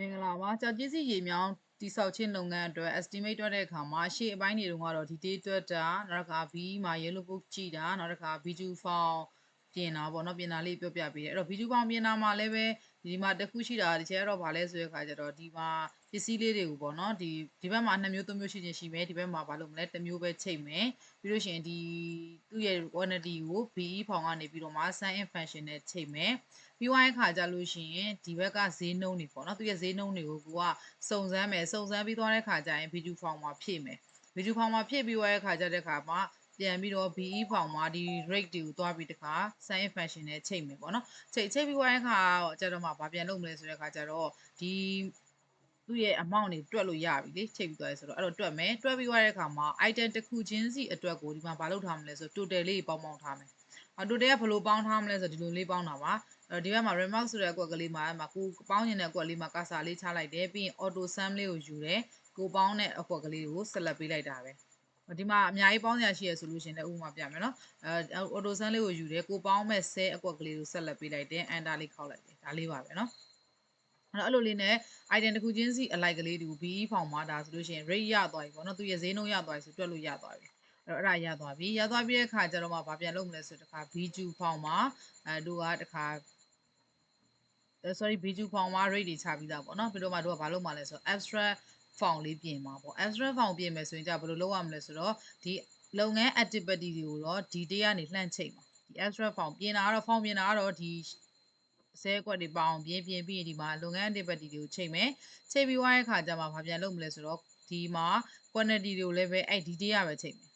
မင်္ဂလာပါကြောက်ကြီးစီရေမြောင်းတိဆောက်ခြင်းလုပ်ငန်းအတွက် estimate တွက်တဲ့အခါမှာရှေ့အပိုင်းတွေတုန်းကတော့ detail တွက်တာနောက်တစ်ခါ B မှာ yellow book ကြည့်တာနောက်တစ်ခါ B2 form ပြင်တာပေါ့နော်ပြင်တာလေးပြောပြပေးတယ်အဲ့တော့ B2 form ပြင်တာမှာလည်းပဲဒီမှာတစ်ခုရှိတာတစ်ချက်တော့ဗာလဲဆိုတဲ့အခါကျတော့ဒီမှာပစ္စည်းလေးတွေကိုပေါ့နော်ဒီဘက်မှာ2မျိုး3မျိုးရှိခြင်းရှိမယ်ဒီဘက်မှာဘာလို့မလဲတစ်မျိုးပဲချိန်မယ်ပြီးလို့ရှိရင်ဒီသူ့ရဲ့ quantity ကို BE form ကနေပြီးတော့မှ sum in function နဲ့ချိန်မယ်ပြီးသွားတဲ့အခါကျလို့ရှိရင်ဒီဘက်ကဈေးနှုန်းတွေပေါ့နော်သူရဲ့ဈေးနှုန်းတွေကိုကိုကစုံစမ်းမယ်စုံစမ်းပြီးသွားတဲ့အခါကျရင် B2 form မှာဖြည့်မယ် B2 form မှာဖြည့်ပြီးသွားတဲ့အခါကျတဲ့အခါမှာပြန်ပြီးတော့ BE form မှာဒီ rate တွေကိုတွားပြီးတခါ sum in function နဲ့ချိန်မယ်ပေါ့နော်ချိန်ပြီးသွားတဲ့အခါကျတော့မှဘာပြန်လုပ်မလဲဆိုတဲ့အခါကျတော့ဒီသူ့ရဲ့ amount တွေတွက်လို့ရပြီလေချိန်ပြီးသွားရဲဆိုတော့အဲ့တော့တွက်မယ်တွက်ပြီးသွားတဲ့အခါမှာ item တစ်ခုချင်းစီအတွက်ကိုဒီမှာဘာလုပ်ထားမလဲဆို total လေးပေါင်းထားမယ်total ကဘယ်လိုပေါင်းထားမလဲဆိုဒီလိုလေးပေါင်းတာပါဒီဘက်မှာ remark ဆိုတဲ့အကွက်ကလေးမှာကိုပေါင်းနေတဲ့ကွက်လေးမှာကာစာလေးချလိုက်တယ်ပြီးရင် auto sum လေးကိုယူတယ်ကိုပေါင်းတဲ့အကွက်ကလေးကိုဆက်လက်ပေးလိုက်တာပဲဒီမှာအများကြီးပေါင်းစရာရှိရဆိုလို့ရှင်လည်းဥပမာပြမယ်နော်auto sum လေးကိုယူတယ်ကိုပေါင်းမဲ့10အကွက်ကလေးကိုဆက်လက်ပေးလိုက်တယ် enter လေးခောက်လိုက်တယ်ဒါလေးပါပဲနော်အဲ့လိုလေးနဲ့ item တစ်ခုချင်းစီအလိုက်ကလေးတွေကို BE form မှာဒါဆိုလို့ရှိရင် rate ရသွားပြီပေါ့နော်သူရဲ့ဈေးနှုန်းရသွားပြီဆိုတွက်လို့ရသွားပြီအဲ့ဒါရသွားပြီရသွားပြီးတဲ့အခါကျတော့မှဘာပြန်လုပ်မလဲဆိုတော့တခါ B2 form မှာတို့ကတခါsorry B2 form မှာ rate တွေချပြီးသားပေါ့နော်ပြီးတော့မှတို့ကဘာလုပ်မှာလဲဆိုတော့ abstract form လေးပြင်မှာပေါ့ abstract form ပြင်မယ်ဆိုရင်じゃဘယ်လိုလုပ်ရမလဲဆိုတော့ဒီလုပ်ငန်း activity တွေကိုတော့ဒီ day ကနေလှမ်းချိန်ပါဒီ abstract form ပြင်တာကတော့ form ပြင်တာကတော့ဒီဆဲကွက်တွေပေါအောင်ပြင်ပြီးရင်ဒီမှာလုပ်ငန်း activity တွေကိုချိန်မယ်ချိန်ပြီးသွားတဲ့အခါကျမှဘာပြန်လုပ်မလဲဆိုတော့ဒီမှာ quantity တွေကိုလည်းပဲအဲ့ဒီ day ရပဲချိန်မယ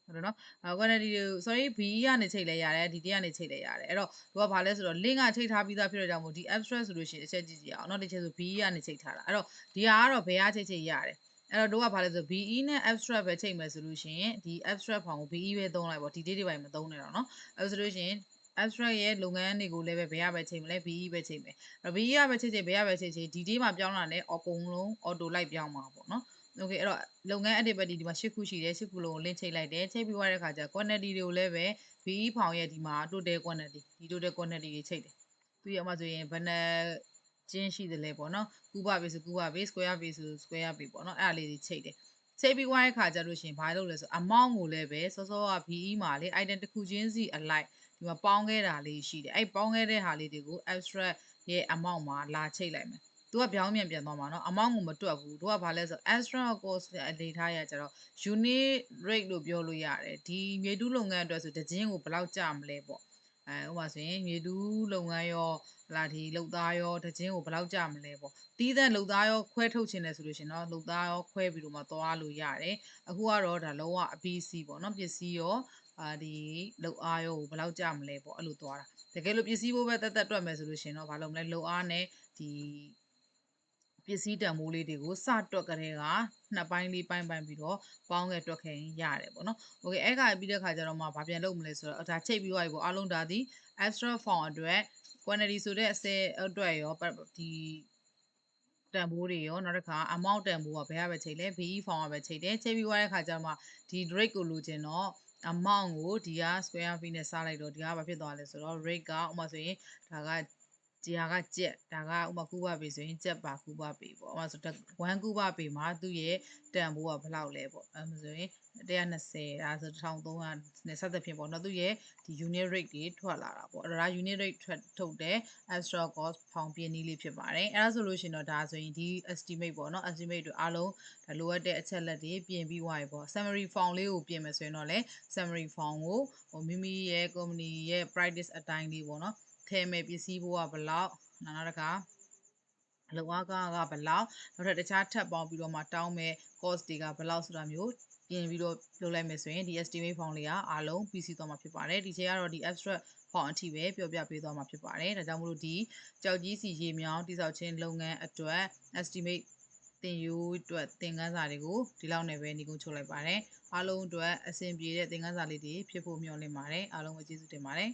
်ဟုတ်တယ်နော် quantity တွေ sorry BE ကနေချိန်လဲရတယ်ဒီကနေချိန်လဲရတယ်အဲ့တော့သူကဘာလဲဆိုတော့ link ကချိန်ထားပြီးသားဖြစ်တဲ့ကြောင့်မို့ဒီ abstract ဆိုလို့ရှိရင်အချက်ကြည့်ကြည့်အောင်เนาะဒီချက်ဆို BE ကနေချိန်ထားတာအဲ့တော့ဒီဟာကတော့ဘယ်ကချိန်ရတယ်အဲ့တော့တို့ကဘာလဲဆို BE နဲ့ abstract ပဲချိန်မယ်ဆိုလို့ရှိရင်ဒီ abstract form ကို BE ပဲသုံးလိုက်ပေါ့ဒီ date တွေပိုင်းမသုံးနဲ့တော့เนาะအဲ့ဆိုလို့ရှိရင် abstract ရဲ့လုပ်ငန်းတွေကိုလည်းပဲဘယ်ရပဲချိန်မလဲ BE ပဲချိန်မယ်အဲ့ BE ရပဲချိန်ဘယ်ရပဲချိန်ဒီ date မှာပြောင်းလာတဲ့အကုန်လုံး auto လိုက်ပြောင်းမှာပေါ့เนาะโอเคအဲ့တော့လုပ်ငန်း activity ဒီမှာ8ခုရှိတယ်8ခုလုံးကို link ချိန်လိုက်တယ်ချိန်ပြီးသွားတဲ့အခါကျ quantity တွေကိုလည်းပဲ BE ဖောင်ရဲ့ဒီမှာ total quantity ဒီ total quantity တွေချိန်တယ်သူရမှာဆိုရင်ဘယ်နှကျင်းရှိတယ်လဲပေါ့နော်ကူပါပေးဆိုကူပါပေး square ပေးဆို square ပေးပေါ့နော်အဲ့ဒါလေးတွေချိန်တယ်ချိန်ပြီးသွားတဲ့အခါကျလို့ရှိရင်ဘာလုပ်လဲဆို amount ကိုလည်းပဲစောစောက BE မှာလေ item တစ်ခုချင်းစီအလိုက်ဒီမှာပေါင်းခဲ့တာလေးရှိတယ်အဲ့ပေါင်းခဲ့တဲ့ဟာလေးတွေကို abstract ရဲ့ amount မှာလာချိန်လိုက်မယ်သူကပြောင်းပြန်ပြန်သွားမှာเนาะ amount ကိုမတွက်ဘူးသူကဘာလဲဆို extra cost အနေထားရကြတော့ unit rate လို့ပြောလို့ရတယ်ဒီမြေတူးလုပ်ငန်းအတွက်ဆိုတခြင်းကိုဘယ်လောက်ကျမလဲပေါ့ဥပမာဆိုရင်မြေတူးလုပ်ငန်းရောလာဒီလုပ်သားရောတခြင်းကိုဘယ်လောက်ကျမလဲပေါ့တီးတဲ့လုပ်သားရောခွဲထုတ်ခြင်းလဲဆိုလို့ရှင်เนาะလုပ်သားရောခွဲပြီးတော့မှသွားလို့ရတယ်အခုကတော့ဒါလုံးဝအ PC ပေါ့เนาะပစ္စည်းရောဒီလုပ်အားရောဘယ်လောက်ကျမလဲပေါ့အဲ့လိုသွားတာတကယ်လို့ပစ္စည်းဘိုးပဲတက်တက်တွက်မယ်ဆိုလို့ရှင်တော့ဘာလို့မလဲလုပ်အားနဲ့ဒီပစ္စည်းတန်ဖိုးလေးတွေကိုစတွက်ကြတဲ့ကနှစ်ပိုင်းလေးပိုင်းပြီးတော့ပေါင်းခဲ့တွက်ခဲ့ရင်ရတယ်ပေါ့နော်။ Okay အဲ့ခါပြီးတဲ့ခါကျတော့မှဘာပြန်လုပ်မလဲဆိုတော့ဒါချိန်ပြီးသွားပြီပေါ့အားလုံးဒါဒီ extra form အတွက် quantity ဆိုတဲ့အစဲအတွက်ရောဒီတန်ဖိုးတွေရောနောက်တစ်ခါ amount တန်ဖိုးကဘယ်ကပဲချိန်လဲ BE form ကပဲချိန်တယ်ချိန်ပြီးသွားတဲ့ခါကျတော့မှဒီ rate ကိုလိုချင်တော့ amount ကိုဒီက square ပြီးနဲ့စားလိုက်တော့ဒီကဘာဖြစ်သွားလဲဆိုတော့ rate ကဥပမာဆိုရင်ဒါကဒီဟာကကြက်ဒါကဥမာကူပါပေဆိုရင်ကြက်ပါကူပါပေပေါ့ဥပမာဆို1ကူပါပေမှာသူ့ရဲ့တန်ဖိုးကဘယ်လောက်လဲပေါ့အဲဆိုရင်120ဒါဆို1300နဲ့စသဖြင့်ပေါ့နော်သူ့ရဲ့ဒီ unit rate တွေထွက်လာတာပေါ့အဲ့ဒါ unit rate ထုတ်တဲ့ extra cost ဖောင်ပြင်းနည်းလေးဖြစ်ပါတယ်အဲ့ဒါဆိုလို့ရှိရင်တော့ဒါဆိုရင်ဒီ estimate ပေါ့နော် estimate တွေအားလုံးဒါလိုအပ်တဲ့အချက်လက်တွေပြင်ပြီးသွားပြီပေါ့ summary form လေးကိုပြင်မယ်ဆိုရင်တော့လေ summary form ကိုမိမိရဲ့ company ရဲ့ practice အတိုင်းလေးပေါ့နော်ထဲမဲ့ပစ္စည်းဘိုးကဘယ်လောက်နောက်တစ်ခါလောက်အားကဘယ်လောက်နောက်ထပ်တခြားထပ်ပေါင်းပြီးတော့မှတောင်းမဲ့ cost တွေကဘယ်လောက်ဆိုတာမျိုးပြင်ပြီးတော့လုပ်လိုက်မယ်ဆိုရင်ဒီ estimate form လေးကအားလုံးပြီးစီးသွားမှာဖြစ်ပါတယ်ဒီချိန်ကတော့ဒီ abstract form အထိပဲပြောပြပေးသွားမှာဖြစ်ပါတယ်ဒါကြောင့်မလို့ဒီကြောက်ကြီးစီရေမြောင်းတိစောက်ခြင်းလုပ်ငန်းအတွက် estimate တင်ယူအတွက်သင်ခန်းစာတွေကိုဒီလောက်နဲ့ပဲညီကုန်းချုပ်လိုက်ပါတယ်အားလုံးအတွက်အဆင်ပြေတဲ့သင်ခန်းစာလေးတွေဖြစ်ဖို့မျှော်လင့်ပါတယ်အားလုံးကိုကျေးဇူးတင်ပါတယ်